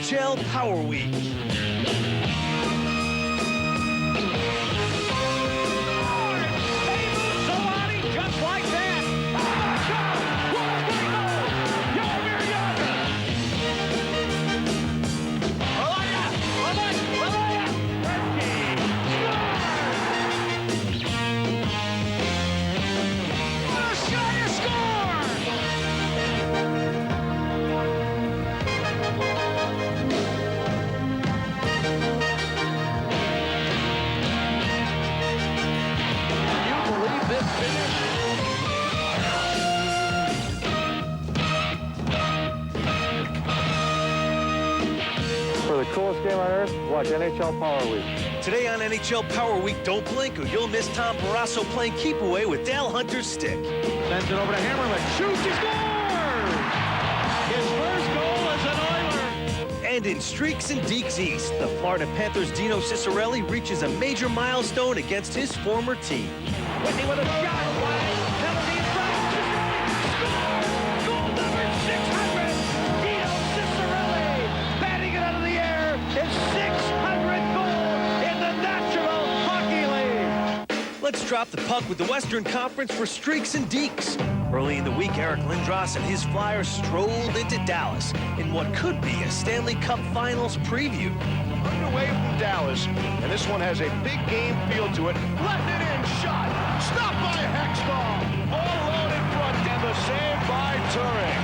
NHL Power Week. Just like that. Oh my God! What a great goal! Jaromir Jagr! Gretzky scores! What a shot to score! Can you believe this finish? For the coolest game on earth, watch NHL Power Week. Today on NHL Power Week, don't blink or you'll miss Tom Barrasso playing keep away with Dale Hunter's stick. Sends it over to Hammerman. Shoots, he scores! His first goal as an Oiler. And in Streaks and Deeks East, the Florida Panthers' Dino Ciccarelli reaches a major milestone against his former team. Whitney with a shot. Penalty in front. Ciccarelli scores! Goal number 600! Dino Ciccarelli batting it out of the air. His 600th goal in the National Hockey League. Let's drop the puck with the Western Conference for Streaks and Deeks. Early in the week, Eric Lindros and his Flyers strolled into Dallas in what could be a Stanley Cup Finals preview. Underway from Dallas, and this one has a big game feel to it. Left it in, shot, stopped by Hextall. All alone in front, and the save by Turek.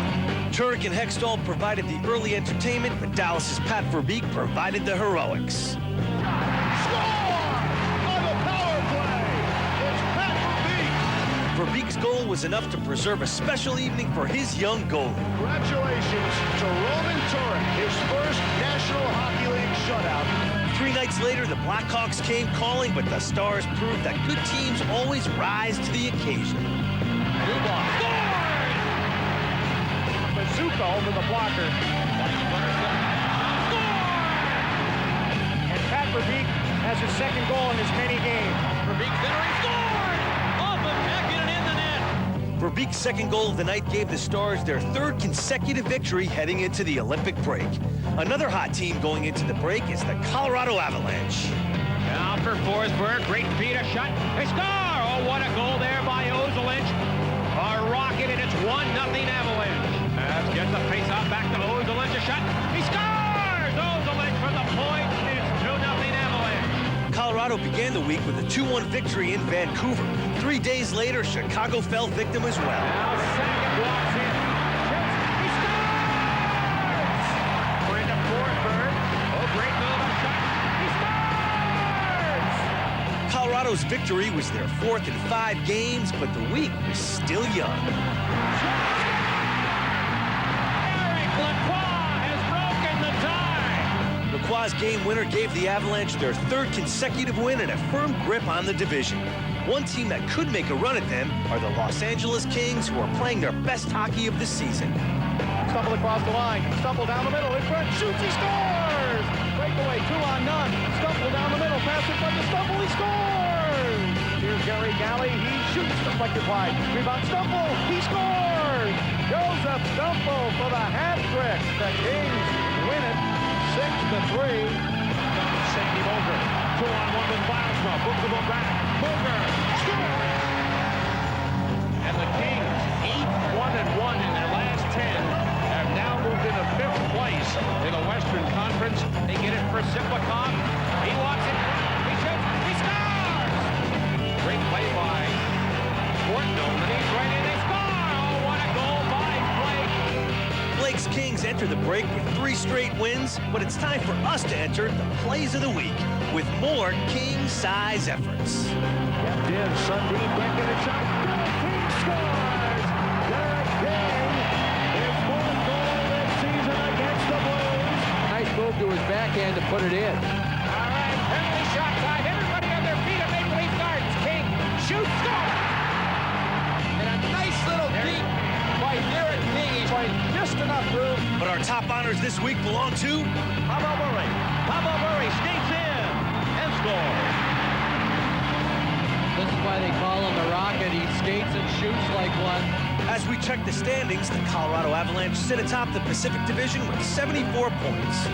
Turek and Hextall provided the early entertainment, but Dallas's Pat Verbeek provided the heroics. Verbeek's goal was enough to preserve a special evening for his young goalie. Congratulations to Roman Turek, his first National Hockey League shutout. 3 nights later, the Blackhawks came calling, but the Stars proved that good teams always rise to the occasion. Dubois scores! Bazooka over the blocker. Score! And Pat Verbeek has his second goal in his many games. Verbeek centering, scored! Off of neck and in the net. Verbeek's second goal of the night gave the Stars their third consecutive victory heading into the Olympic break. Another hot team going into the break is the Colorado Avalanche. Now for Forsberg, great feed, a shot, they score! Oh, what a goal there by Ozolinsh. A rocket, and it's 1-0 Avalanche. As gets the face-off back to Ozolinsh, a shot, he scores! Ozolinsh from the point, it's 2-0 Avalanche. Colorado began the week with a 2-1 victory in Vancouver. 3 days later, Chicago fell victim as well. Now Sagan walks in, shoots, he scores! Into Forsberg, oh, great move, a shot, he scores! Colorado's victory was their 4th in 5 games, but the week was still young. Eric Lacroix has broken the tie! Lacroix's game winner gave the Avalanche their 3rd consecutive win and a firm grip on the division. One team that could make a run at them are the Los Angeles Kings, who are playing their best hockey of the season. Stumble across the line, stumble down the middle, in front, shoots, he scores! Breakaway, 2-on-none, stumble down the middle, pass in front of Stumble, he scores! Here's Gary Galley, he shoots, deflected wide, rebound, Stumble, he scores! Joseph Stumble for the hat trick. The Kings win it 6-3. Sandy Boger, 2-on-1 with Biosma, Booker will back, Boger, score! And the Kings, 8-1-1 in their last 10, have now moved into 5th place in the Western Conference. They get it for Siplikov. He walks in, he shoots, he scores! Great play by Portnoy, and he's right in, they score! Oh, what a goal by Blake! Blake's Kings enter the break with 3 straight wins, but it's time for us to enter the plays of the week with more king-size efforts. Kept in, Sundin, breaking a shot. Derek King scores! Derek King, his 4th goal this season against the Blues. Nice move to his backhand to put it in. All right, penalty shot time. Everybody on their feet at Maple Leaf Gardens. King shoots, score! And a nice little deep by Derek King. He's playing just enough room. But our top honors this week belong to Pablo Murray. Pablo Murray skates in and scores. This is why they call him the Rocket. it. He skates and shoots like one. As we check the standings, the Colorado Avalanche sit atop the Pacific Division with 74 points.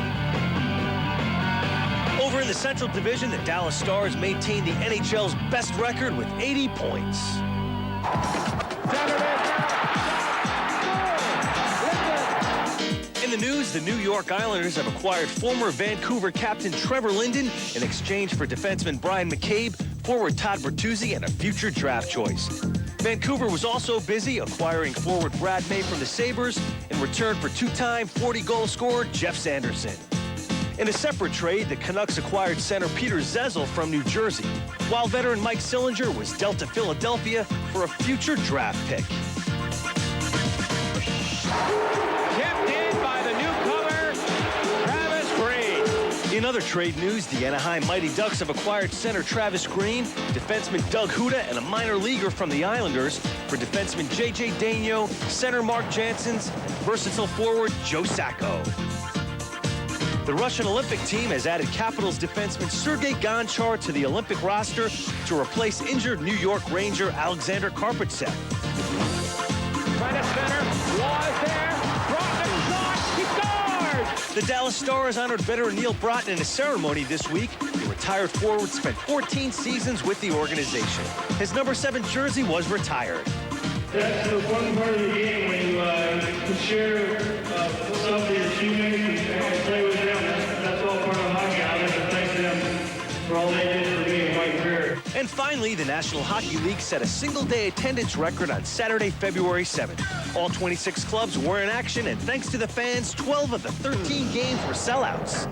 Over in the Central Division, the Dallas Stars maintain the NHL's best record with 80 points. In the news, the New York Islanders have acquired former Vancouver captain Trevor Linden in exchange for defenseman Brian McCabe, forward Todd Bertuzzi, and a future draft choice. Vancouver was also busy acquiring forward Brad May from the Sabres in return for two-time 40-goal scorer Jeff Sanderson. In a separate trade, the Canucks acquired center Peter Zezel from New Jersey, while veteran Mike Sillinger was dealt to Philadelphia for a future draft pick. Kept in by the newcomer, Travis Green. In other trade news, the Anaheim Mighty Ducks have acquired center Travis Green, defenseman Doug Huda, and a minor leaguer from the Islanders for defenseman J.J. Daigneault, center Mark Janssens, versatile forward Joe Sacco. The Russian Olympic team has added Capitals defenseman Sergei Gonchar to the Olympic roster to replace injured New York Ranger Alexander Karpatsev. Trying to center, was there, brought the shot, he scores! The Dallas Stars honored veteran Neil Broughton in a ceremony this week. The retired forward spent 14 seasons with the organization. His number 7 jersey was retired. That's the fun part of the game when you can share stuff with your teammates and play with them. That's all part of hockey. I'd like to thank them for all they did for me in my career. And finally, the National Hockey League set a single-day attendance record on Saturday, February 7th. All 26 clubs were in action, and thanks to the fans, 12 of the 13 games were sellouts.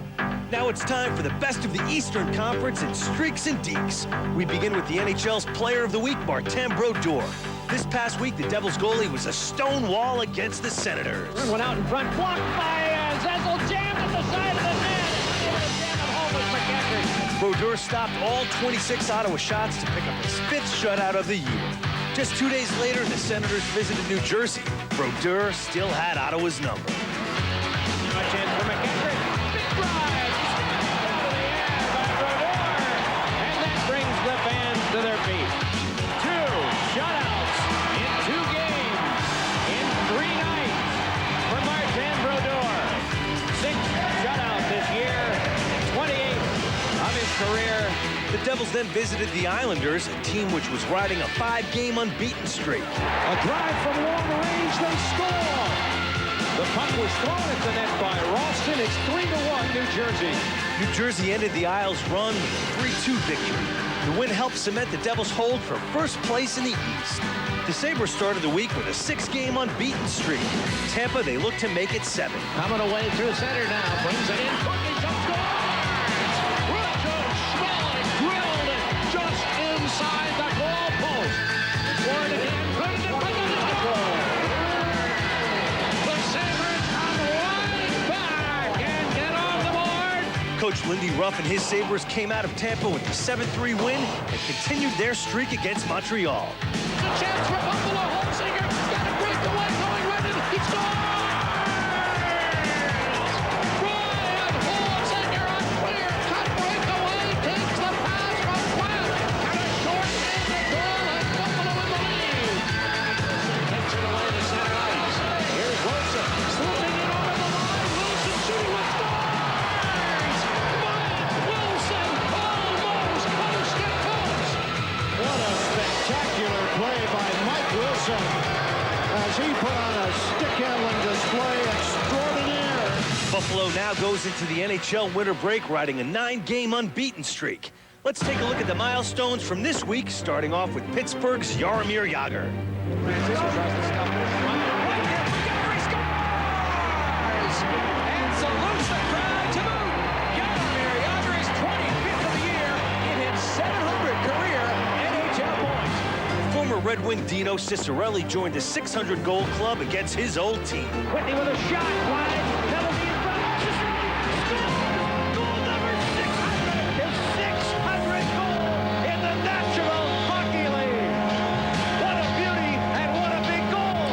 Now it's time for the best of the Eastern Conference in streaks and deeks. We begin with the NHL's Player of the Week, Martin Brodeur. This past week, the Devils goalie was a stone wall against the Senators. Went out in front, blocked by Zezel, jammed at the side of the net. Able to jam it home with McEachern. Brodeur stopped all 26 Ottawa shots to pick up his 5th shutout of the year. Just 2 days later, the Senators visited New Jersey. Brodeur still had Ottawa's number. Much in for McEachern. Big drive. Out of the air by Brodeur. And that brings the fans to their feet. 2 shutouts in 2 games in 3 nights for Martin Brodeur. 6th shutout this year, 28th of his career. The Devils then visited the Islanders, a team which was riding a 5-game unbeaten streak. A drive from long range, they score! The puck was thrown at the net by Ralston. It's 3-1 New Jersey. New Jersey ended the Isles' run with a 3-2 victory. The win helped cement the Devils' hold for first place in the East. The Sabres started the week with a 6-game unbeaten streak. Tampa, they look to make it 7. Coming away through center now, brings it in, quickly scores! Roger Schmelling drilled it just inside the goal post. Scored again, put it in the goal. The Sabres come right back and get on the board. Coach Lindy Ruff and his Sabres came out of Tampa with a 7-3 win and continued their streak against Montreal. The chance for Buffalo. Holsinger got a breakaway going right in. He scores! Brian Holsinger on clear cut breakaway takes the pass from West and a short-handed goal and Buffalo in the lead. Takes it away to center ice. Here's Wilson slipping it over the line. Wilson shooting with scores! Mike Wilson almost coast to coast. What a spectacular play by Mike Wilson as he put on a stick-handling display extraordinaire. Buffalo now goes into the NHL winter break riding a 9-game unbeaten streak. Let's take a look at the milestones from this week, starting off with Pittsburgh's Jaromir Jagr. Francisco tries to stop it. Right here, Montgomery scores! And salutes the crowd to boot. Jaromir Jagr is 25th of the year in his 700 career NHL points. Former Red Wing Dino Cicerelli joined the 600-goal club against his old team. Whitney with a shot, wide, penalty in front. Cicerelli scores! Goal number 600! His 600th goal in the National Hockey League! What a beauty and what a big goal!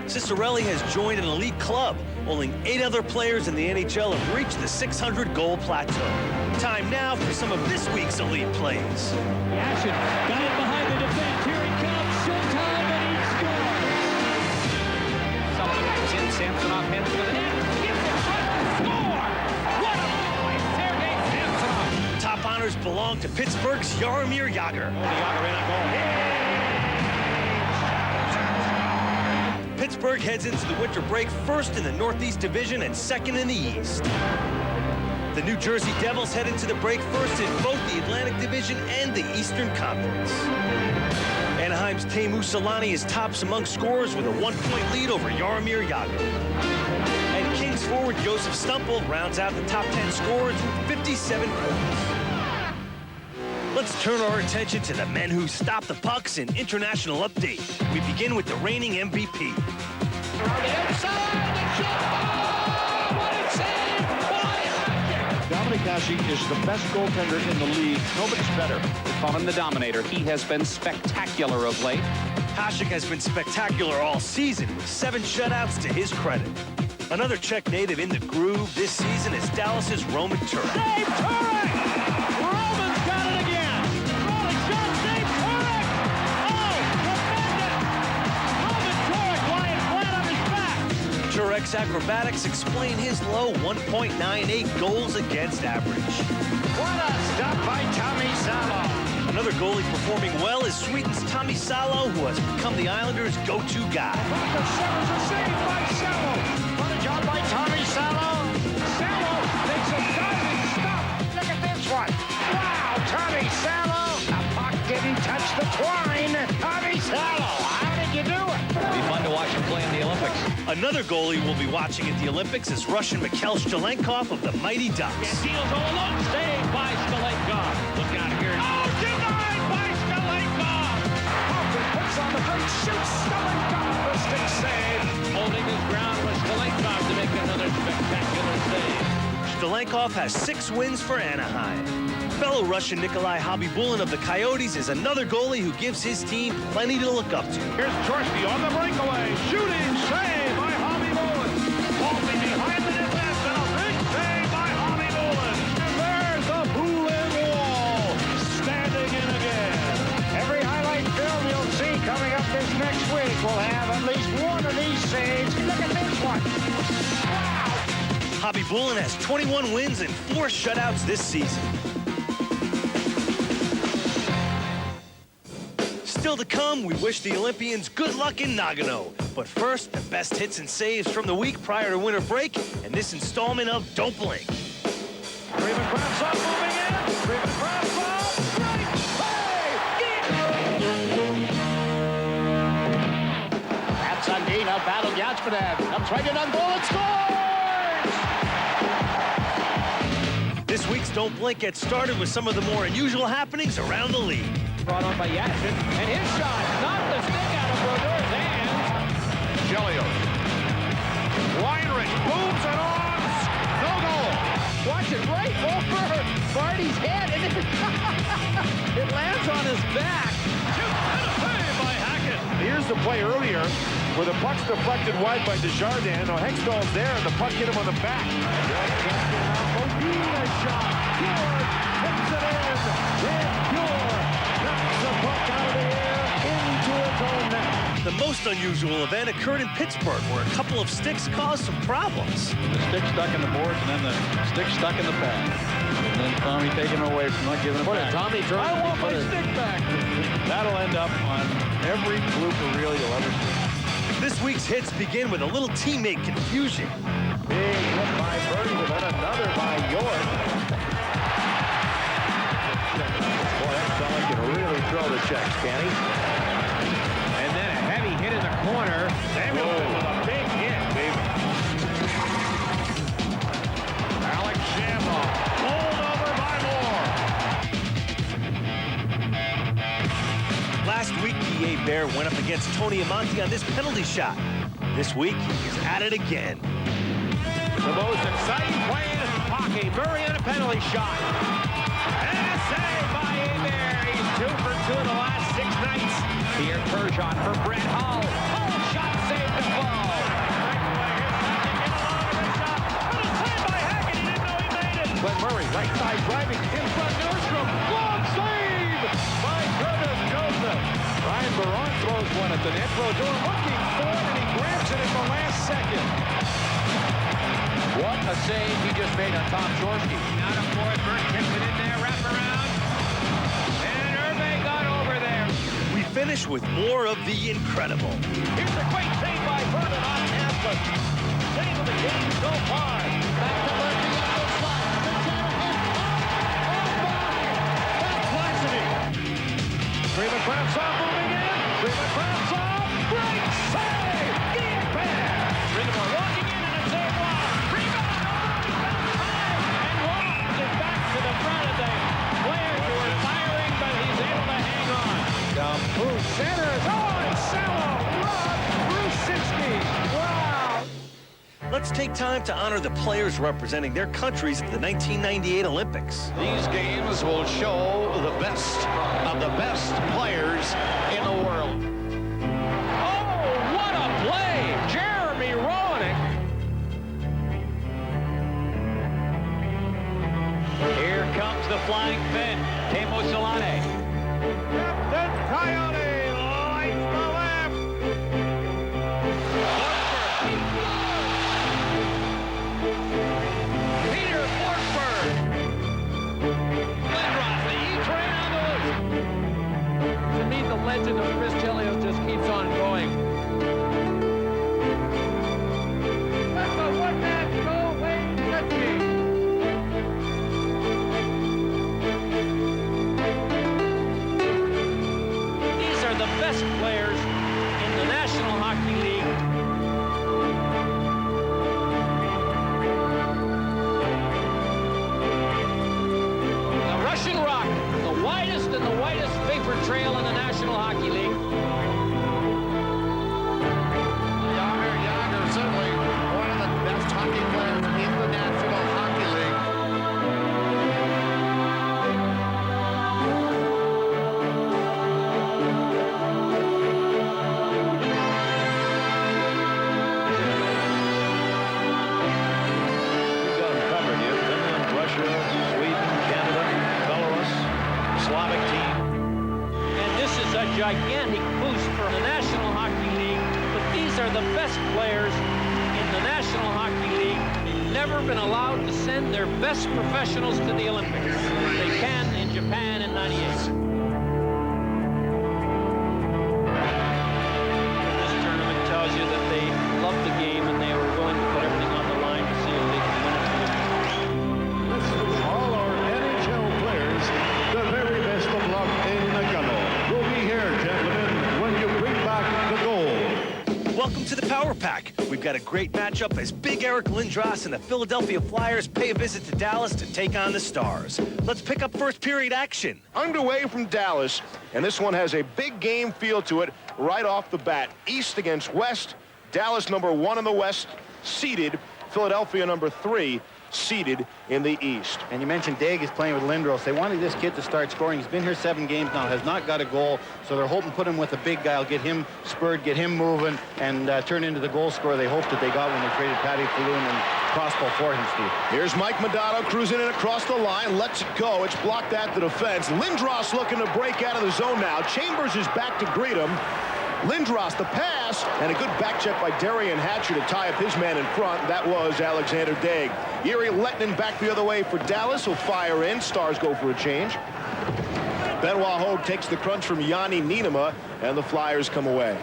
Cicerelli has joined an elite club. Only 8 other players in the NHL have reached the 600-goal plateau. Time now for some of this week's elite plays. Ashen got it behind the defense. Here he comes. belong to Pittsburgh's Jaromir Jagr. Pittsburgh heads into the winter break first in the Northeast Division and second in the East. The New Jersey Devils head into the break first in both the Atlantic Division and the Eastern Conference. Anaheim's Teemu Selanne is tops among scorers with a 1-point lead over Jaromir Jagr. And Kings forward Josef Stumpel rounds out the top 10 scorers with 57 points. Let's turn our attention to the men who stop the pucks in International Update. We begin with the reigning MVP. Around the outside, the shot! Oh, what a save by Hackett! Dominic Hasek is the best goaltender in the league. Nobody's better. We call him the Dominator. He has been spectacular of late. Hasek has been spectacular all season with 7 shutouts to his credit. Another Czech native in the groove this season is Dallas's Roman Turek. Dave Turek! Roman's got it again! Rolling shot, Dave Turek! Oh, tremendous! Roman Turek lying flat on his back! Turek's acrobatics explain his low 1.98 goals against average. What a stop by Tommy Salo! Another goalie performing well is Sweden's Tommy Salo, who has become the Islanders' go-to guy. The Sabres are saved by Salo! What a job by Tommy Salo! Salo makes a diving stop! Look at this one! Wow, Tommy Salo! The puck didn't touch the twine! Tommy Salo, how did you do it? It'll be fun to watch him play in the Olympics. Another goalie we'll be watching at the Olympics is Russian Mikhail Shtelenkov of the Mighty Ducks. Deals all alone, saved by Shtelenkov. Look out here. Oh, denied by Shtelenkov! Hoffman puts on the brake, shoots Shtelenkov, the stick save. Holding his ground was Shtelenkov to make another spectacular save. Shtelenkov has 6 wins for Anaheim. Fellow Russian Nikolai Khabibulin of the Coyotes is another goalie who gives his team plenty to look up to. Here's Chorsky on the breakaway. Shooting save by Khabibulin. Bolton behind the net pass and a big save by Khabibulin. And there's the Bulin wall. Standing in again. Every highlight film you'll see coming up this next week will have at least one of these saves. Look at this one. Wow! Khabibulin has 21 wins and 4 shutouts this season. Still to come, we wish the Olympians good luck in Nagano. But first, the best hits and saves from the week prior to winter break, and this installment of Don't Blink. Freeman Kravtsov moving in. Freeman Kravtsov. Right. That's Sundin out battled Yachmanev. Comes right in on goal and scores! This week's Don't Blink gets started with some of the more unusual happenings around the league. Brought on by Yashin, and his shot knocked the stick out of Brodeur's hands. Chelios. Weinrich booms it on. No goal. Watch it right over Marty's head, and it lands on his back. And a save by Hackett. Here's the play earlier where the puck's deflected wide by Desjardins. No, Hextall's there, and the puck hit him on the back. Modina shot. Pure puts it in. Red Pure knocks the puck out of the air into its own net. The most unusual event occurred in Pittsburgh, where a couple of sticks caused some problems. The stick stuck in the boards, and then the stick stuck in the pad. And then Tommy taking it away from not giving it back. Tommy turns. I want my stick back. That'll end up on every blooper reel you'll ever see. This week's hits begin with a little teammate confusion. Big hit by Birdie, and then another by York. Boy, that fella can really throw the checks, can he? And then a heavy hit in the corner. Samuelson with a big hit, baby. Alex Shamrock pulled over by Moore. Last week, P.A. Bear went up against Tony Amonte on this penalty shot. This week, he's at it again. The most exciting play in hockey. Murray on a penalty shot. And a save by Hebert. He's 2 for 2 in the last 6 nights. Here, Perjon for Brett Hull. Hull shot saved the ball. Glenn Murray, right side driving in front. Nordstrom. Long save by Curtis Joseph. Ryan Baron throws one at the net. Brodeur looking for it, and he grabs it at the last second. What a save he just made on Tom Chorsky. Out of Ford, Burke gets it in there, wrap around. finish with more of the incredible. Here's a great save by Vernon on Hamlet. Save of the game so far. Back to Murphy on the slot. The Shanahan. Oh my! That's Lassity. Freeman Kravtsov moving in. Freeman Kravtsov. Great save! Ian Bear. Freeman walking in and it's a block. Rebound. Oh, he's got time. And walks it back to the front of the players who are firing, but he's able to hang on. Down through centers. Oh, and Sallow. Run through 60. Wow. Let's take time to honor the players representing their countries at the 1998 Olympics. These games will show the best of the best players in the world. Oh, what a play! Jeremy Roenick. Here comes the flying Finn. Teemu Selanne. Captain Coyote lights the left. Peter Forsberg. Lindros, the E-train on the loose. To me, the legend of Chris Chelios just keeps on going. That's a one-man goal, Wayne Gretzky. These are the best players in the National Hockey League. The Russian Rock, the widest and the whitest vapor trail in the National Hockey League. Yager, certainly one of the best hockey players in the National Hockey League. We've got them covered here. Finland, Russia, Sweden, Canada, Belarus, Slavic team. And this is a gigantic boost for the National Hockey League. But these are the best players in the National Hockey League. They've never been allowed to send their best professionals to the Olympics. They can in Japan in '98. This tournament tells you that they love the game and they were willing to put everything on the line to see if they can win it. All our NHL players, the very best of luck in Nagano. We'll be here, gentlemen, when you bring back the gold. Welcome to the Power Pack. We've got a great matchup as Big Eric Lindros and the Philadelphia Flyers pay a visit to Dallas to take on the Stars. Let's pick up first period action. Underway from Dallas, and this one has a big game feel to it right off the bat. East against West. Dallas #1 in the West, seeded. Philadelphia #3, seeded in the East. And you mentioned Daig is playing with Lindros. They wanted this kid to start scoring. He's been here 7 games now, has not got a goal. So they're hoping to put him with a big guy, get him spurred, get him moving, and turn into the goal scorer they hoped that they got when they traded Patty Falloon and Crossbow for him, Steve. Here's Mike Modano cruising in across the line, lets it go. It's blocked at the defense. Lindros looking to break out of the zone now. Chambers is back to greet him. Lindros, the pass, and a good back check by Darian Hatcher to tie up his man in front. That was Alexander Daig. Yuri Lettinen back the other way for Dallas. Will fire in. Stars go for a change. Benoit Hogue takes the crunch from Yanni Nienema, and the Flyers come away.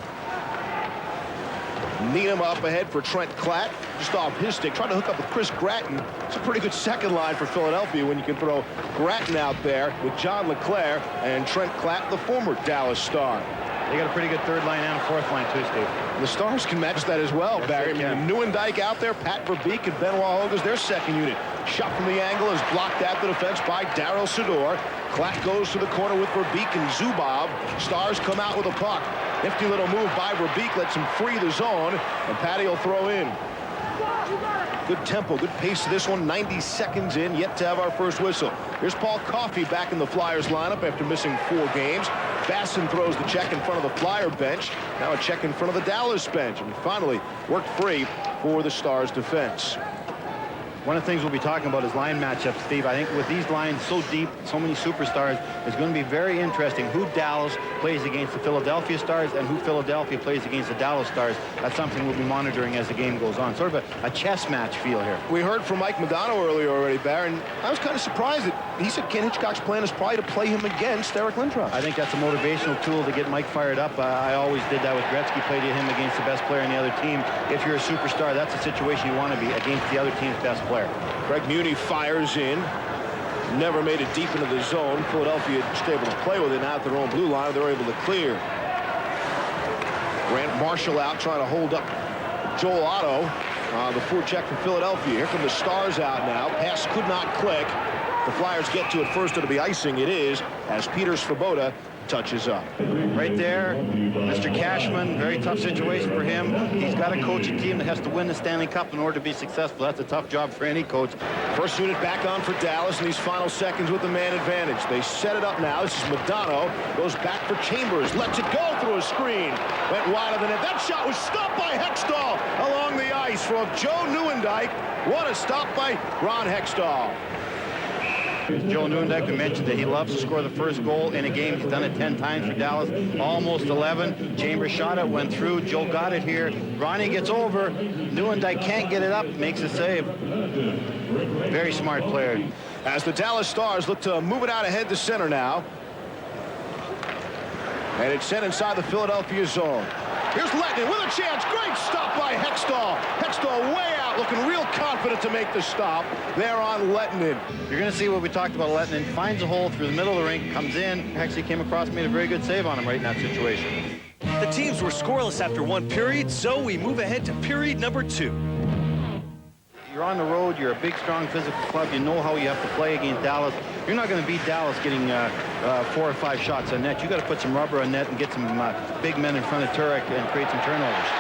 Nienema up ahead for Trent Klatt, just off his stick, trying to hook up with Chris Gratton. It's a pretty good second line for Philadelphia when you can throw Gratton out there with John LeClair and Trent Klatt, the former Dallas Star. They got a pretty good third line and a fourth line too, Steve. The Stars can match that as well, Yes, Barry. they can. Newendike out there, Pat Verbeek and Benoit Hogue is their second unit. Shot from the angle is blocked at the defense by Daryl Sador. Klatt goes to the corner with Verbeek and Zubov. Stars come out with a puck. Nifty little move by Verbeek, lets him free the zone, and Patty will throw in. Good tempo, good pace to this one. 90 seconds in, yet to have our first whistle. Here's Paul Coffey back in the Flyers lineup after missing 4 games. Basson throws the check in front of the Flyer bench. Now a check in front of the Dallas bench. And finally worked free for the Stars defense. One of the things we'll be talking about is line matchups, Steve. I think with these lines so deep, so many superstars, it's going to be very interesting who Dallas plays against the Philadelphia Stars and who Philadelphia plays against the Dallas Stars. That's something we'll be monitoring as the game goes on. Sort of a chess match feel here. We heard from Mike Modano earlier already, Baron. I was kind of surprised that he said Ken Hitchcock's plan is probably to play him against Eric Lindros. I think that's a motivational tool to get Mike fired up. I always did that with Gretzky, played him against the best player in the other team. If you're a superstar, that's the situation you want to be, against the other team's best player. Greg Muni fires in. Never made it deep into the zone. Philadelphia just able to play with it now at their own blue line. They're able to clear. Grant Marshall out trying to hold up Joel Otto. The forecheck for Philadelphia. Here come the Stars out now. Pass could not click. The Flyers get to it first. It'll be icing. It is, as Peter Svoboda touches up. Right there, Mr. Cashman, very tough situation for him. He's got to coach a team that has to win the Stanley Cup in order to be successful. That's a tough job for any coach. First unit back on for Dallas in these final seconds with the man advantage. They set it up now. This is Modano. Goes back for Chambers. Lets it go through a screen. Went wide of the net. That shot was stopped by Hextall along the ice from Joe Nieuwendyk. What a stop by Ron Hextall. Joe Nieuwendyk, we mentioned that he loves to score the first goal in a game. He's done it 10 times for Dallas, almost 11. Chambers shot it, went through. Joe got it here. Ronnie gets over. Nieuwendyk can't get it up, makes a save. Very smart player. As the Dallas Stars look to move it out ahead to center now. And it's sent inside the Philadelphia zone. Here's Lettinen with a chance. Great stop by Hextall. Hextall way out, looking real confident to make the stop there on Lettinen. You're going to see what we talked about. Lettinen finds a hole through the middle of the rink, comes in, actually came across, made a very good save on him right in that situation. The teams were scoreless after one period, so we move ahead to period number 2. You're on the road, you're a big, strong, physical club. You know how you have to play against Dallas. You're not going to beat Dallas getting 4 or 5 shots on net. You got to put some rubber on net and get some big men in front of Turek and create some turnovers.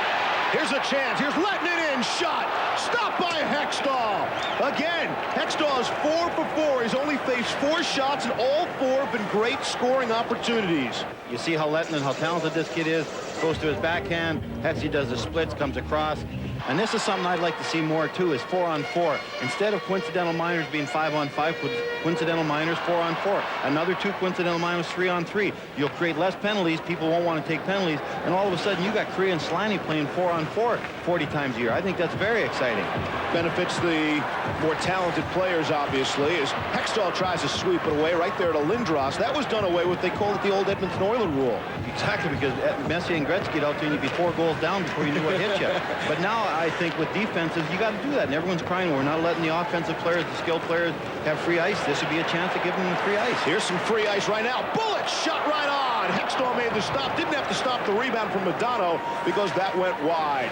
Here's a chance. Here's Lettinen in. Shot. Stopped by Hextall. Again, Hextall is 4 for 4. He's only faced 4 shots, and all 4 have been great scoring opportunities. You see how Lettinen, how talented this kid is. Goes to his backhand. Hexy does the splits, comes across. And this is something I'd like to see more, too, is 4-on-4. Instead of coincidental minors being 5-on-5, coincidental minors 4-on-4. Another 2 coincidental minors 3-on-3. You'll create less penalties. People won't want to take penalties. And all of a sudden, you got Korea and Slaney playing 4-on-4 40 times a year. I think that's very exciting. Benefits the more talented players, obviously, as Hextall tries to sweep it away right there to Lindros. That was done away with. They call it the old Edmonton Oilers rule. Exactly, because Messier and Gretzky out there, you'd be 4 goals down before you knew what hit you. But now I think with defenses, you got to do that, and everyone's crying. We're not letting the offensive players, the skilled players, have free ice. This would be a chance to give them free ice. Here's some free ice right now. Bullet shot right on. Hextall made the stop. Didn't have to stop the rebound from Modano because that went wide.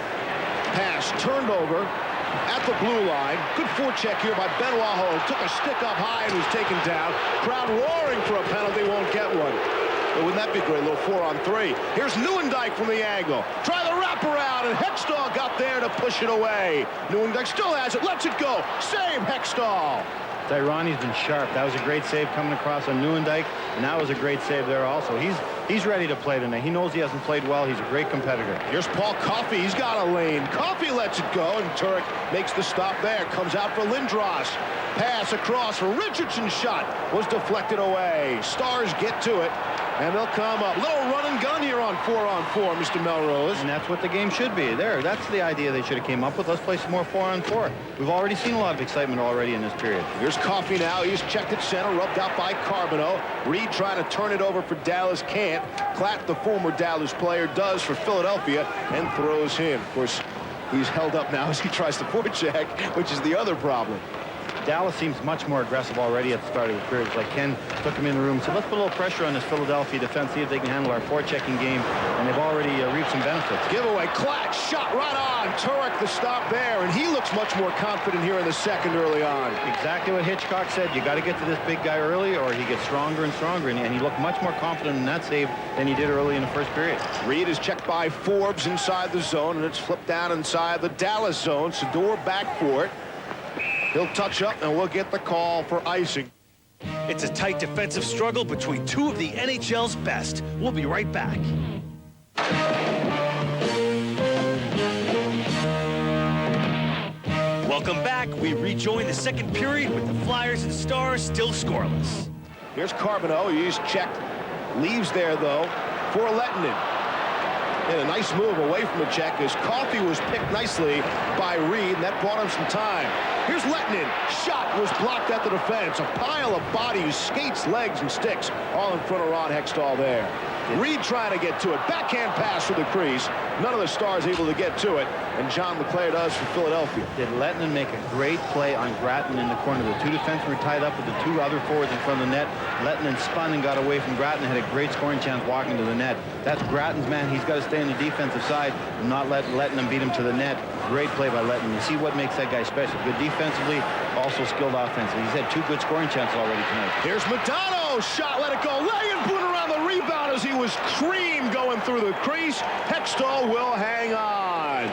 Pass turned over at the blue line. Good forecheck here by Benoit Hogue. Took a stick up high and was taken down. Crowd roaring for a penalty. Won't get one. But wouldn't that be great? A little 4-on-3. Here's Nieuwendyk from the angle. Try the wraparound, and Hextall got there to push it away. Nieuwendyk still has it. Lets it go. Save Hextall. Ronnie's been sharp. That was a great save coming across on Nieuwendyk, and that was a great save there also. He's ready to play tonight. He knows he hasn't played well. He's a great competitor. Here's Paul Coffey. He's got a lane. Coffey lets it go, and Turek makes the stop there. Comes out for Lindros. Pass across for Richardson's shot was deflected away. Stars get to it, and they'll come up. Little run and gun here on 4-on-4, Mr. Melrose. And that's what the game should be. That's the idea they should have came up with. Let's play some more 4-on-4. We've already seen a lot of excitement already in this period. Here's Coffey now. He's checked at center, rubbed out by Carbonneau. Reed trying to turn it over for Dallas. Can't. Klatt, the former Dallas player, does for Philadelphia and throws him. Of course, he's held up now as he tries to forecheck, which is the other problem. Dallas seems much more aggressive already at the start of the period. Like Ken took him in the room, said, let's put a little pressure on this Philadelphia defense, see if they can handle our forechecking game, and they've already reaped some benefits. Giveaway, Klatt, shot right on. Turek the stop there, and he looks much more confident here in the second early on. Exactly what Hitchcock said. You got to get to this big guy early, or he gets stronger and stronger, and he looked much more confident in that save than he did early in the first period. Reed is checked by Forbes inside the zone, and it's flipped down inside the Dallas zone. Sador back for it. He'll touch up, and we'll get the call for icing. It's a tight defensive struggle between 2 of the NHL's best. We'll be right back. Welcome back. We rejoin the second period with the Flyers and Stars still scoreless. Here's Carbonneau. He's checked. Leaves there, though, for Lettinen. And a nice move away from the check as Coffey was picked nicely by Reed, and that bought him some time. Here's Lettinen. Shot was blocked at the defense. A pile of bodies, skates, legs, and sticks all in front of Ron Hextall there. Reed trying to get to it. Backhand pass through the crease. None of the Stars able to get to it. And John LeClair does for Philadelphia. Did Lettinen make a great play on Gratton in the corner? The two defensemen were tied up with the two other forwards in front of the net. Lettinen spun and got away from Gratton, had a great scoring chance walking to the net. That's Gratton's man. He's got to stay on the defensive side and not let Lettinen beat him to the net. Great play by Lettinen. You see what makes that guy special. Good defensively, also skilled offensively. He's had two good scoring chances already tonight. Here's Modano. Shot, let it go. Langenbrunner around the rebound as he was creamed going through the crease. Hextall will hang on.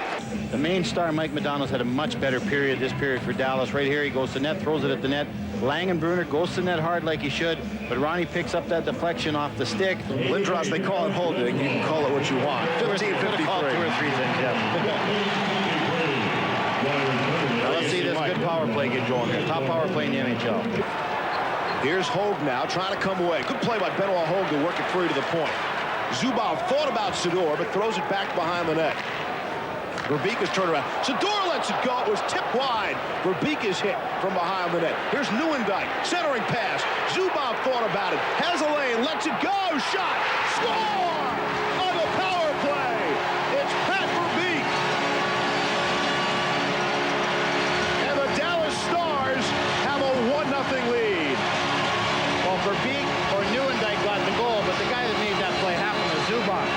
The main star, Mike Modano's had a much better period this period for Dallas. Right here, he goes to net, throws it at the net. Langenbrunner goes to net hard like he should, but Ronnie picks up that deflection off the stick. Lindros, they call it holding. You can call it what you want. 15-53. Call it 2 or 3 things, yeah. Now let's see this good power play get going here. Top power play in the NHL. Here's Hogue now trying to come away. Good play by Benoit Hogue to work it free to the point. Zubov thought about Sador, but throws it back behind the net. Verbika's turnaround. Sador lets it go. It was tipped wide. Verbika's hit from behind the net. Here's Nieuwendyk. Centering pass. Zubov thought about it. Has a lane. Lets it go. Shot. Score! On the power play. It's Pat Verbeek. And the Dallas Stars have a 1-0 lead. Well, Verbeek or Nieuwendyk got the goal, but the guy that made that play happen was Zubov.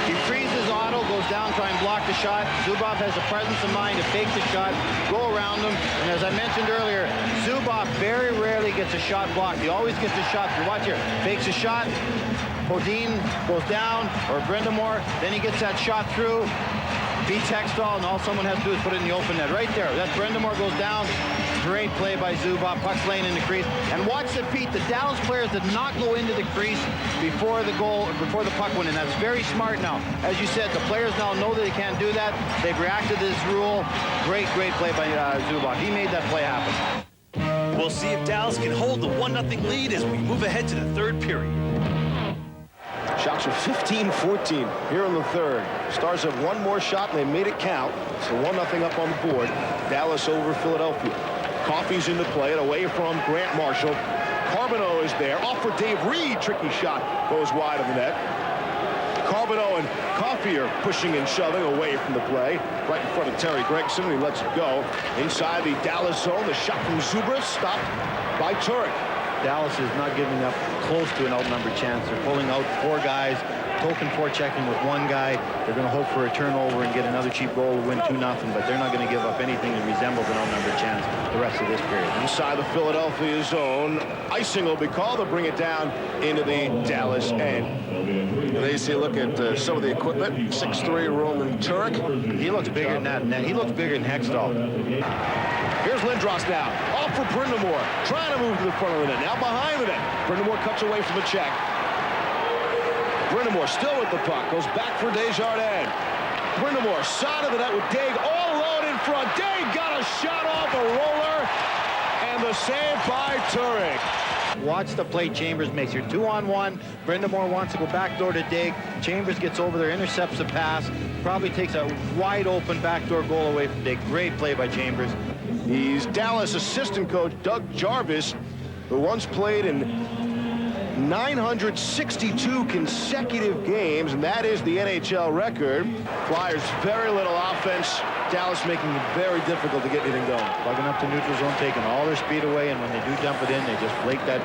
He freezes Otto, goes down, try and block the shot. Zubov has the presence of mind to fake the shot, go around him, and as I mentioned earlier, Zubov very rarely gets a shot blocked. He always gets a shot. You watch here, fakes a shot, Bodine goes down, or Brindamore, then he gets that shot through, beats Hextall, and all someone has to do is put it in the open net. Right there, that Brindamore goes down. Great play by Zubov, puck's laying in the crease. And watch that, Pete, the Dallas players did not go into the crease before the goal, before the puck went in. That's very smart now. As you said, the players now know that they can't do that. They've reacted to this rule. Great play by Zubov. He made that play happen. We'll see if Dallas can hold the 1-0 lead as we move ahead to the third period. Shots are 15-14 here in the third. Stars have one more shot, and they made it count. So 1-0 up on the board. Dallas over Philadelphia. Coffey's into play and away from Grant Marshall. Carbonneau is there. Off for Dave Reed. Tricky shot. Goes wide of the net. Carbonneau and Coffey are pushing and shoving away from the play. Right in front of Terry Gregson. He lets it go. Inside the Dallas zone. The shot from Zubras stopped by Turek. Dallas is not giving up close to an outnumbered chance. They're pulling out 4 guys, token forechecking with 1 guy. They're going to hope for a turnover and get another cheap goal to win 2-0, but they're not going to give up anything that resembles an outnumbered chance the rest of this period. Inside the Philadelphia zone, icing will be called to bring it down into the Dallas end. And they see a look at some of the equipment. 6'3" Roman Turek. He looks bigger than that net. He looks bigger than Hextall. Here's Lindros now. Off for Brindamore. Trying to move to the front of the net. Now behind the net. Brindamore cuts away from the check. Brindamore still with the puck. Goes back for Desjardins. Brindamore side of the net with Daig all alone in front. Daig got a shot off a roller. And the save by Turek. Watch the play Chambers makes here. 2-on-1. Brindamore wants to go backdoor to Daig. Chambers gets over there, intercepts the pass. Probably takes a wide open backdoor goal away from Daig. Great play by Chambers. He's Dallas assistant coach Doug Jarvis, who once played in 962 consecutive games, and that is the NHL record. Flyers very little offense. Dallas making it very difficult to get anything going. Plugging up to neutral zone, taking all their speed away, and when they do dump it in, they just flake that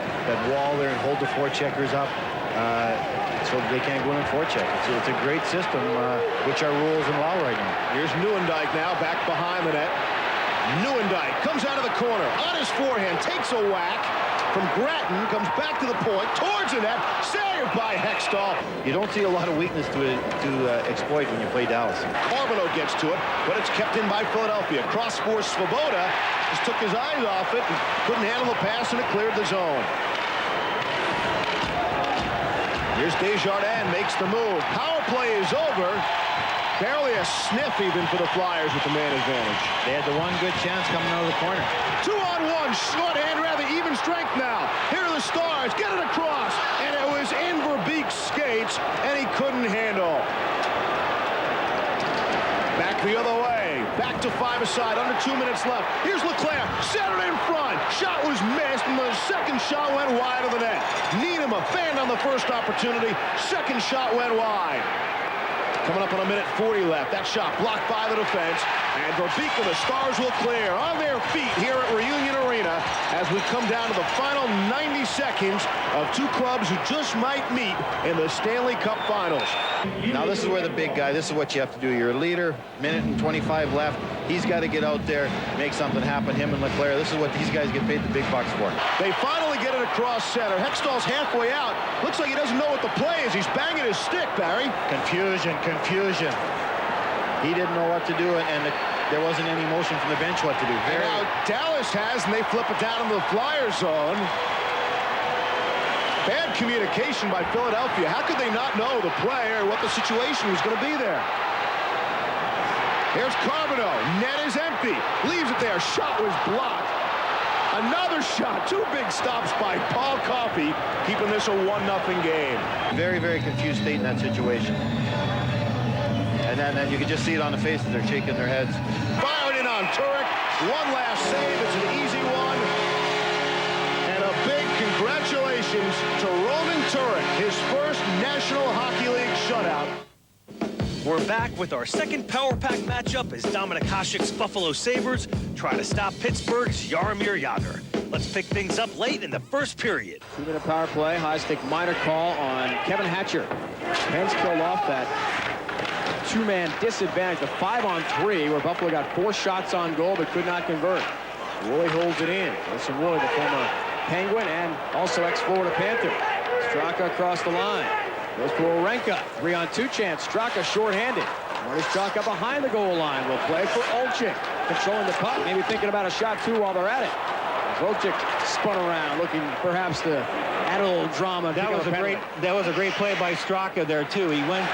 wall there and hold the forecheckers up so they can't go in and forecheck. It's a great system, which are rules and law right now. Here's Nieuwendyk now back behind the net. Nieuwendyk comes out of the corner on his forehand, takes a whack from Gratton, comes back to the point, towards the net, saved by Hextall. You don't see a lot of weakness to exploit when you play Dallas. Carbonneau gets to it, but it's kept in by Philadelphia. Cross for Svoboda, just took his eyes off it, and couldn't handle the pass, and it cleared the zone. Here's Desjardins, makes the move. Power play is over. Barely a sniff even for the Flyers with the man advantage. They had the one good chance coming out of the corner. 2-on-1, shorthand, rather even strength now. Here are the Stars, get it across, and it was in Verbeek's skates, and he couldn't handle. Back the other way, back to 5-a-side, under 2 minutes left. Here's Leclerc, centered in front. Shot was missed, and the second shot went wide of the net. Needham banned on the first opportunity. Second shot went wide. Coming up on a minute 40 left. That shot blocked by the defense. And Verbeek and the Stars will clear on their feet here at Reunion Arena as we come down to the final 90 seconds of two clubs who just might meet in the Stanley Cup Finals. Now this is where the big guy, this is what you have to do. You're a leader, minute and 25 left. He's got to get out there, make something happen, him and Leclerc. This is what these guys get paid the big bucks for. They finally get it across center. Hextall's halfway out. Looks like he doesn't know what the play is. He's banging his stick, Barry. Confusion. He didn't know what to do, and there wasn't any motion from the bench what to do. And now Dallas has, and they flip it down into the Flyer zone. Bad communication by Philadelphia. How could they not know the play or what the situation was going to be there? Here's Carbonneau. Net is empty. Leaves it there. Shot was blocked. Another shot. Two big stops by Paul Coffey, keeping this a 1-0 game. Very, very confused state in that situation. And then you can just see it on the faces. They're shaking their heads. Fired in on Turek. One last save. It's an easy one. And a big congratulations to Roman Turek, his first National Hockey League shutout. We're back with our second Power Pack matchup as Dominik Hasek's Buffalo Sabres try to stop Pittsburgh's Jaromir Jagr. Let's pick things up late in the first period. 2-minute power play. Hasek minor call on Kevin Hatcher. Pence killed off that two-man disadvantage, the 5-on-3, where Buffalo got 4 shots on goal but could not convert. Woolley holds it in. Wilson Woolley, the former Penguin and also ex-Florida Panther. Straka across the line. Goes for Orenka. 3-on-2 chance. Straka shorthanded. Marty Straka behind the goal line. Will play for Olczyk. Controlling the puck. Maybe thinking about a shot, too, while they're at it. Olczyk spun around, looking perhaps to add a little drama. That was a great play by Straka there, too. He went,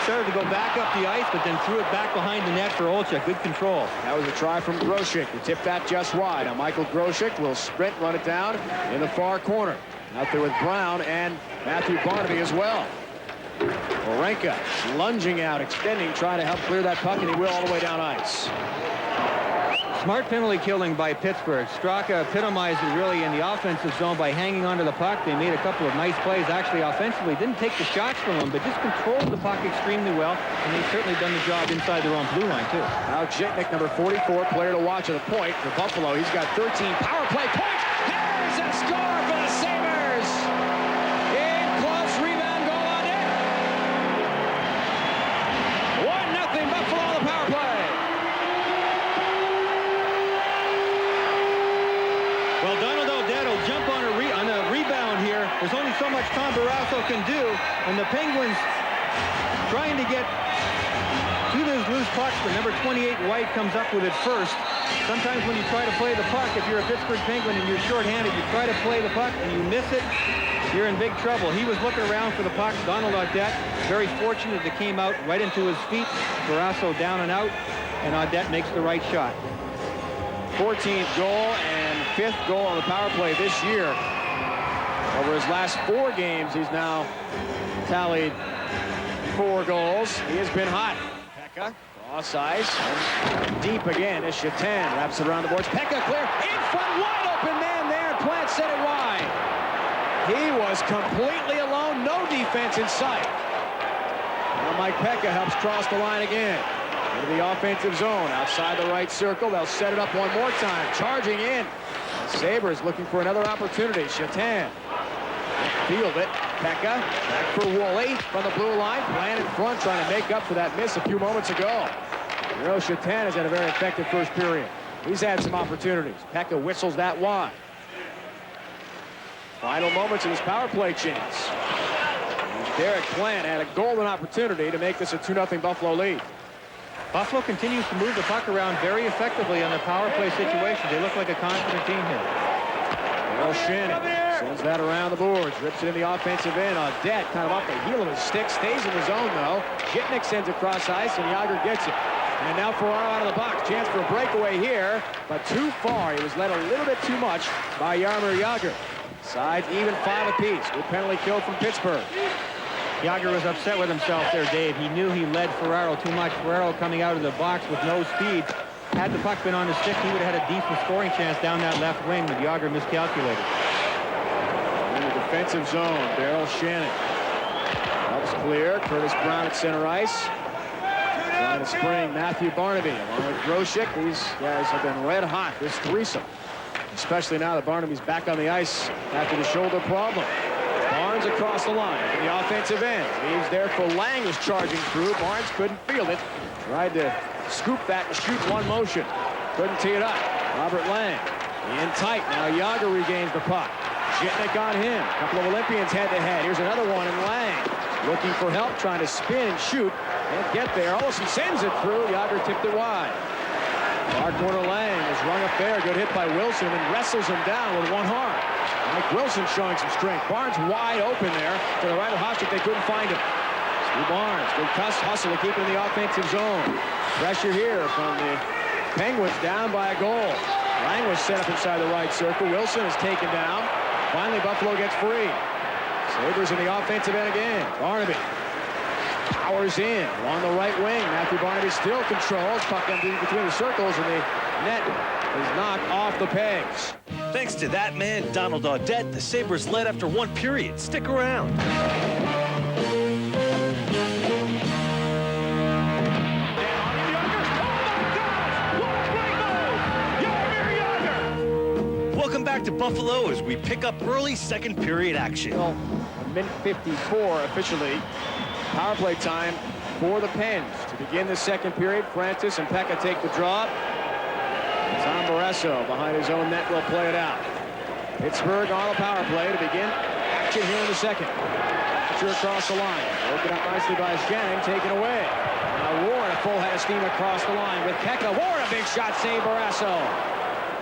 started to go back up the ice, but then threw it back behind the net for Olczyk. Good control. That was a try from Grosek to tip that just wide. Now Michael Grosek will sprint, run it down in the far corner. Out there with Brown and Matthew Barnaby as well. Orenka lunging out, extending, trying to help clear that puck, and he will all the way down ice. Smart penalty killing by Pittsburgh. Straka epitomized it really in the offensive zone by hanging onto the puck. They made a couple of nice plays, actually, offensively. Didn't take the shots from them, but just controlled the puck extremely well, and they've certainly done the job inside their own blue line, too. Now Jitnik, number 44, player to watch at the point for Buffalo. He's got 13 power play points. There's a score for the Sabres. In close rebound goal on it. 1-0 Buffalo on the power play. Well, Donald O'Dette will jump on a rebound here. There's only so much Tom Barrasso can do, and the Penguins trying to get to those loose pucks, but number 28 White comes up with it first. Sometimes when you try to play the puck, if you're a Pittsburgh Penguin and you're shorthanded, you try to play the puck and you miss it, you're in big trouble. He was looking around for the puck. Donald O'Dette, very fortunate it came out right into his feet. Barrasso down and out, and O'Dette makes the right shot. 14th goal and 5th goal on the power play this year. Over his last 4 games, he's now tallied 4 goals. He has been hot. Pekka, cross ice, deep again as Chatin wraps it around the boards. Pekka clear, in front, wide open man there. Plant set it wide. He was completely alone, no defense in sight. Now Mike Pekka helps cross the line again. Into the offensive zone, outside the right circle. They'll set it up one more time. Charging in. Sabres looking for another opportunity. Chatin. Field it. Pekka. Back for Woolley from the blue line. Plant in front, trying to make up for that miss a few moments ago. Miro Chatin has had a very effective first period. He's had some opportunities. Pekka whistles that wide. Final moments of his power play chance. Derek Plant had a golden opportunity to make this a 2-0 Buffalo lead. Buffalo continues to move the puck around very effectively on the power play situation. They look like a confident team here. Daryl Shannon sends that around the boards, rips it in the offensive end. Audette kind of off the heel of his stick, stays in the zone though. Jitnik sends it across ice, and Jágr gets it. And now Ferraro out of the box. Chance for a breakaway here, but too far. He was led a little bit too much by Jaromir Jágr. Sides even 5 apiece. Good penalty kill from Pittsburgh. Jágr was upset with himself there, Dave. He knew he led Ferraro too much. Ferraro coming out of the box with no speed. Had the puck been on his stick, he would have had a decent scoring chance down that left wing, but Jágr miscalculated. In the defensive zone, Daryl Shannon helps clear. Curtis Brown at center ice. Trying to spring Matthew Barnaby along with Grosek. These guys have been red hot, this threesome. Especially now that Barnaby's back on the ice after the shoulder problem. Barnes across the line in the offensive end. Leaves there for Lang, who's charging through. Barnes couldn't field it. Tried to scoop that and shoot one motion. Couldn't tee it up. Robert Lang in tight. Now Jágr regains the puck. Jitnik on him. A couple of Olympians head-to-head. Here's another one in Lang. Looking for help, trying to spin and shoot. Can't get there. Almost he sends it through. Jágr tipped it wide. Far corner Lang is rung up there. Good hit by Wilson and wrestles him down with one arm. Mike Wilson showing some strength. Barnes wide open there to the right of Hasek. They couldn't find him. Steve Barnes, good hustle to keep it in the offensive zone. Pressure here from the Penguins down by a goal. Lang was set up inside the right circle. Wilson is taken down. Finally, Buffalo gets free. Sabres in the offensive end again. Barnaby powers in along the right wing. Matthew Barnaby still controls. Puck empty between the circles, and the net is knocked off the pegs. Thanks to that man, Donald Audette, the Sabres led after 1 period. Stick around. Welcome back to Buffalo as we pick up early second period action. Well, minute 54 officially. Power play time for the Pens. To begin the second period, Francis and Pekka take the draw. Tom Barrasso behind his own net will play it out. Pittsburgh on a power play to begin action here in the second. Pitcher across the line. Broken up nicely by Shannon, taken away. Now Warren, a full head of steam across the line with Pekka. Warren, a big shot, save Barrasso.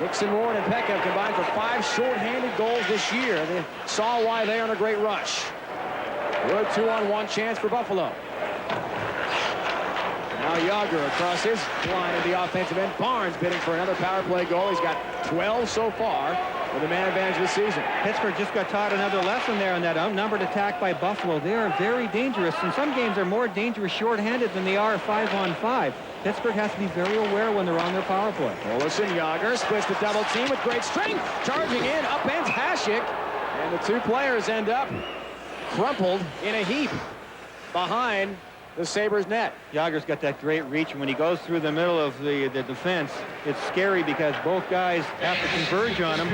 Dixon, Warren, and Pekka combined for 5 short-handed goals this year. They saw why they are on a great rush. Good 2-on-1 chance for Buffalo. Now Jágr across his line at the offensive end. Barnes bidding for another power play goal. He's got 12 so far with the man advantage this season. Pittsburgh just got taught another lesson there on that outnumbered attack by Buffalo. They are very dangerous, and some games are more dangerous short-handed than they are 5-on-5. Pittsburgh has to be very aware when they're on their power play. Olsen, Jágr splits the double team with great strength. Charging in, upends Hasek, and the 2 players end up crumpled in a heap behind the Sabres net. Jágr's got that great reach, and when he goes through the middle of the defense, it's scary because both guys have to converge on him.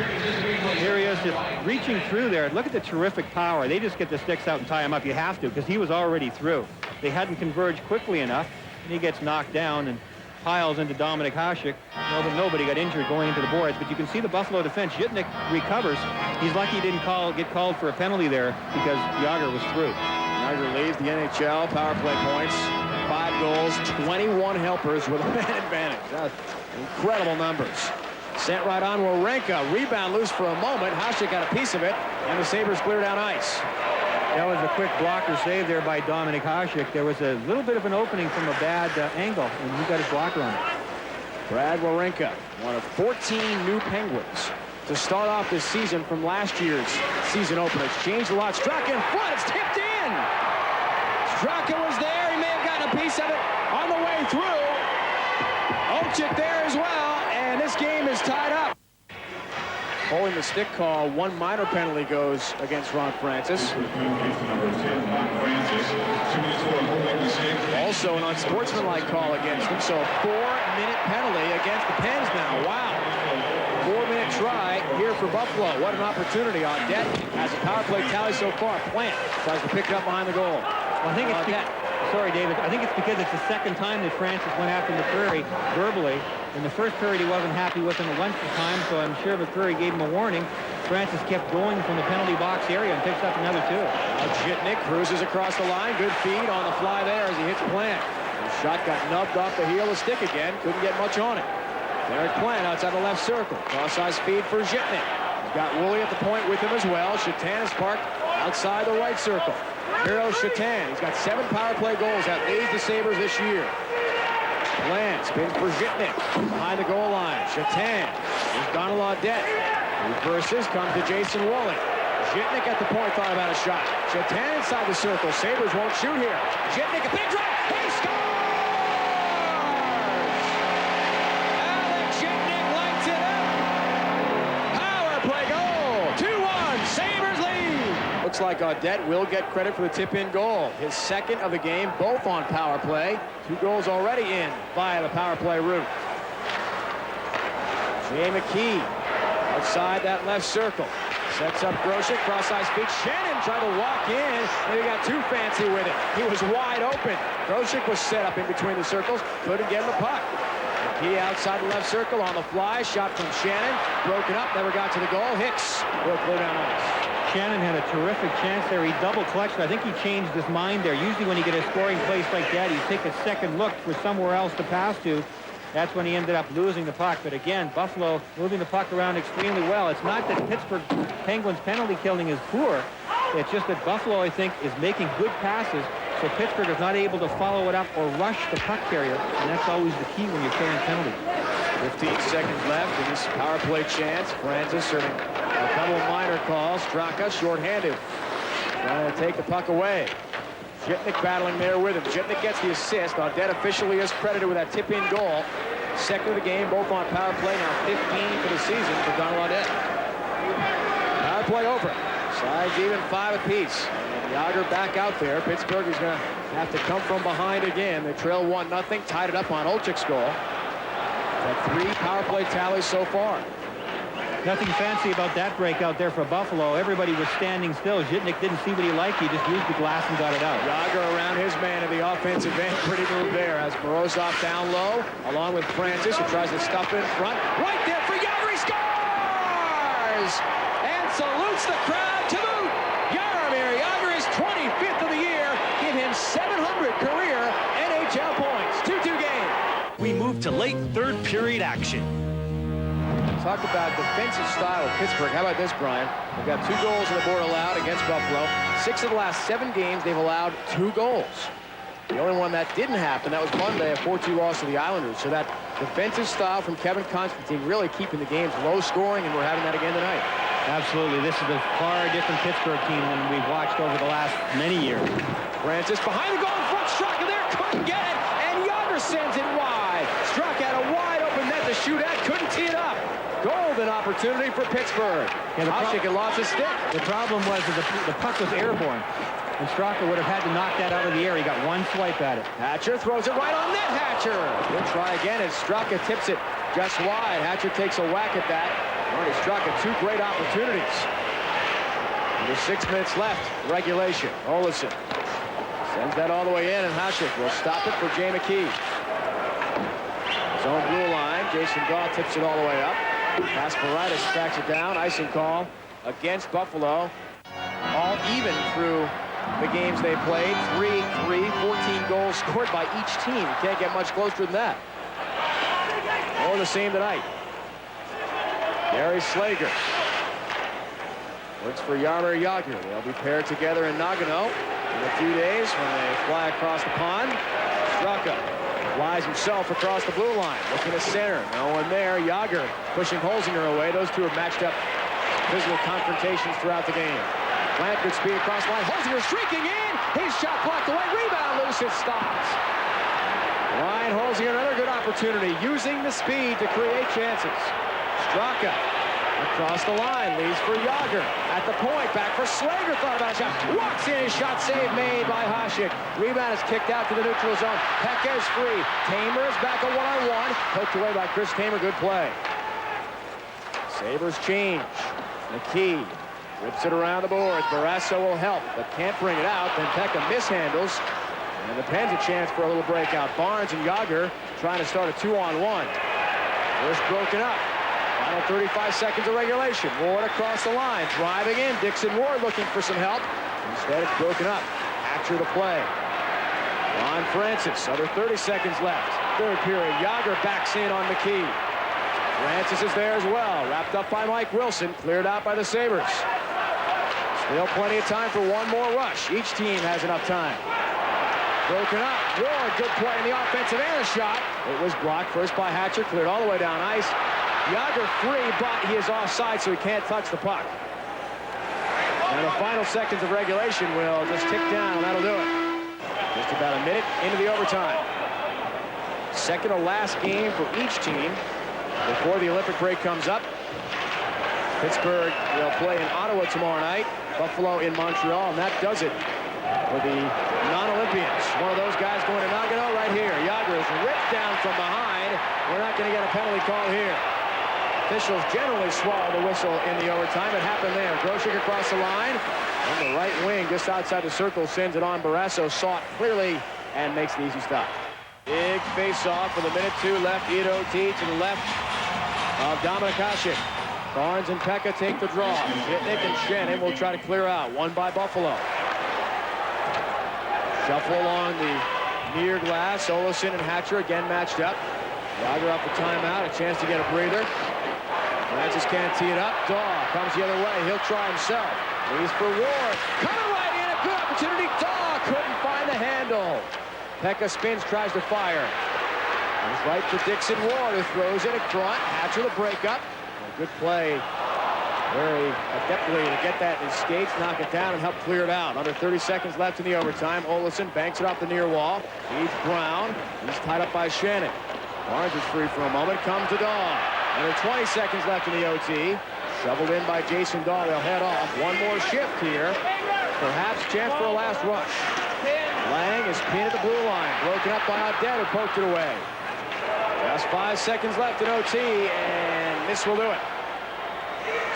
Here he is just reaching through there. Look at the terrific power. They just get the sticks out and tie him up. You have to, because he was already through. They hadn't converged quickly enough, and he gets knocked down and piles into Dominik Hasek. Well, but nobody got injured going into the boards, but you can see the Buffalo defense. Jitnik recovers. He's lucky he didn't get called for a penalty there because Jágr was through. Jágr leads the NHL power play points. 5 goals, 21 helpers with a man advantage. That's incredible numbers. Sent right on Warenka. Rebound loose for a moment. Hasek got a piece of it, and the Sabres clear down ice. That was a quick blocker save there by Dominik Hasek. There was a little bit of an opening from a bad angle, and he got his blocker on it. Brad Warenka, one of 14 new Penguins to start off this season from last year's season opener. It's changed a lot. Straka in front. It's tipped in. Straka was there. He may have gotten a piece of it on the way through. Ochick there as well, and this game is tied up. Holding the stick call, 1 minor penalty goes against Ron Francis. Also an unsportsmanlike call against him, so a 4-minute penalty against the Pens now. Wow. 4-minute try here for Buffalo. What an opportunity. On deck has a power play tally so far. Plant tries to pick it up behind the goal. Well, I think sorry, David. I think it's because it's the second time that Francis went after McCreary verbally. In the first period, he wasn't happy with him a bunch of time, so I'm sure McCreary gave him a warning. Francis kept going from the penalty box area and picks up another 2. Now Jitnik cruises across the line. Good feed on the fly there as he hits Plant. The shot got nubbed off the heel of the stick again. Couldn't get much on it. Derek Plant outside the left circle. Cross-ice feed for Jitnik. Got Woolley at the point with him as well. Shatan is parked outside the right circle. Miro Shatan. He's got 7 power play goals. That leads the Sabres this year. Bland spins for Zhitnik behind the goal line. Shatan. Here's Donald Audette. Reverses, comes to Jason Woolley. Zhitnik at the point, thought about a shot. Shatan inside the circle. Sabres won't shoot here. Zhitnik, a big drive. He scores! Alex Zhitnik lights it up. Power play goal. 2-1. Sabres lead. Looks like Audette will get credit for the tip-in goal. His second of the game, both on power play. 2 goals already in via the power play route. Jay McKee outside that left circle. Sets up Grosek, cross-ice feet. Shannon tried to walk in, and he got too fancy with it. He was wide open. Grosek was set up in between the circles, couldn't get him the puck. McKee outside the left circle on the fly, shot from Shannon, broken up, never got to the goal. Hicks will clear down ice. Shannon had a terrific chance there. He double clutched. I think he changed his mind there. Usually when you get a scoring place like that, you take a second look for somewhere else to pass to. That's when he ended up losing the puck. But again, Buffalo moving the puck around extremely well. It's not that Pittsburgh Penguins penalty killing is poor. It's just that Buffalo, I think, is making good passes. So Pittsburgh is not able to follow it up or rush the puck carrier. And that's always the key when you're killing penalties. 15 seconds left in this power play chance. Francis serving a couple of minor calls. Straka shorthanded. Trying to take the puck away. Zhitnik battling there with him. Zhitnik gets the assist. Audette officially is credited with that tip-in goal. Second of the game, both on power play. Now 15 for the season for Donald Audette. Power play over. Sides even 5 apiece. And Jágr back out there. Pittsburgh is going to have to come from behind again. They trail 1-0. Tied it up on Olchik's goal. Got 3 power play tallies so far. Nothing fancy about that breakout there for Buffalo. Everybody was standing still. Zhitnik didn't see what he liked. He just used the glass and got it out. Jágr around his man in the offensive end. Pretty move there as Morozov down low, along with Francis, who tries to stuff in front. Right there for Jágr. He scores! And salutes the crowd to boot. Jaromir Jágr is 25th of the year. Give him 700 career NHL points. 2-2 game. We move to late third period action. Talk about defensive style of Pittsburgh. How about this, Brian? They've got 2 goals on the board allowed against Buffalo. 6 of the last 7 games, they've allowed 2 goals. The only one that didn't happen, that was Monday, a 4-2 loss to the Islanders. So that defensive style from Kevin Constantine really keeping the games low scoring, and we're having that again tonight. Absolutely. This is a far different Pittsburgh team than we've watched over the last many years. Francis behind the goal in front. Straka there, couldn't get it, and Jágr sends it wide. Straka had a wide open net to shoot at, couldn't tee it up. Golden opportunity for Pittsburgh. Yeah, Hasek had lost his stick. The problem was that the puck was airborne, and Straka would have had to knock that out of the air. He got 1 swipe at it. Hatcher throws it right on net. Hatcher. He'll try again as Straka tips it just wide. Hatcher takes a whack at that. Marty Straka, 2 great opportunities. Under 6 minutes left, regulation. Olesen sends that all the way in, and Hasek will stop it for Jay McKee. Zone blue line. Jason Gaw tips it all the way up. Kasparaitis tracks it down. Icing call against Buffalo. All even through the games they played. 3-3, 14 goals scored by each team. You can't get much closer than that. More the same tonight. Gary Slager works for Jaromir Jágr. They'll be paired together in Nagano in a few days when they fly across the pond. Straka flies himself across the blue line, looking to center. No one there. Jágr pushing Holzinger away. Those two have matched up physical confrontations throughout the game. Plant good speed across the line. Holzinger streaking in. His shot blocked away. Rebound loose. It stops. Ryan Holzinger, another good opportunity, using the speed to create chances. Straka across the line, leaves for Jágr. At the point, back for Slager, thought about a shot. Walks in, his shot save made by Hasek. Rebound is kicked out to the neutral zone. Pekka's free. Tamer is back a one-on-one. Poked away by Chris Tamer, good play. Sabres change. McKee rips it around the boards. Barrasso will help, but can't bring it out. Then Pekka mishandles. And the Pens a chance for a little breakout. Barnes and Jágr trying to start a 2-on-1. First broken up. Final 35 seconds of regulation. Ward across the line. Driving in. Dixon Ward looking for some help. Instead, it's broken up. Hatcher to play. Ron Francis. Other 30 seconds left. Third period. Jágr backs in on McKee. Francis is there as well. Wrapped up by Mike Wilson. Cleared out by the Sabres. Still plenty of time for one more rush. Each team has enough time. Broken up. Ward, good play in the offensive and a shot. It was blocked first by Hatcher. Cleared all the way down ice. Yager free, but he is offside, so he can't touch the puck. And the final seconds of regulation will just tick down, and that'll do it. Just about a minute into the overtime. Second to last game for each team before the Olympic break comes up. Pittsburgh will play in Ottawa tomorrow night. Buffalo in Montreal, and that does it for the non-Olympians. One of those guys going to Nagano right here. Yager is ripped down from behind. We're not going to get a penalty call here. Officials generally swallow the whistle in the overtime. It happened there. Groshek across the line. On the right wing, just outside the circle, sends it on. Barrasso saw it clearly and makes the easy stop. Big face-off with a minute 2 left. Ito T to the left of Dominik Hasek. Barnes and Pekka take the draw. Nick and Shannon will try to clear out. One by Buffalo. Shuffle along the near glass. Olofsson and Hatcher again matched up. Yager up the timeout. A chance to get a breather. Francis can't tee it up. Daw comes the other way. He'll try himself. He's for Ward. Coming right in. A good opportunity. Daw couldn't find the handle. Pekka spins, tries to fire. Comes right for Dixon Ward, who throws it in front. Hatcher the breakup. A good play. Very adeptly to get that in his skates, knock it down, and help clear it out. Under 30 seconds left in the overtime. Olofsson banks it off the near wall. Feeds Brown. He's tied up by Shannon. Barnes is free for a moment. Comes to Daw. Under 20 seconds left in the OT. Shoveled in by Jason Daw. They'll head off. One more shift here. Perhaps chance for a last rush. Lang is pinned at the blue line. Broken up by Audette, who poked it away. Just 5 seconds left in OT, and this will do it.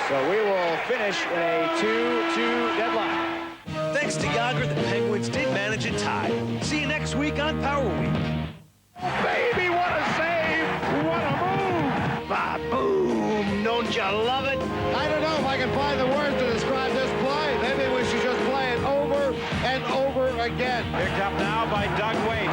So we will finish in a 2-2 deadline. Thanks to Yager, the Penguins did manage a tie. See you next week on Power Week. Baby, what a save! What a move! Ba-boom! Don't you love it? I don't know if I can find the words to describe this play. Maybe we should just play it over and over again. Picked up now by Doug Weight.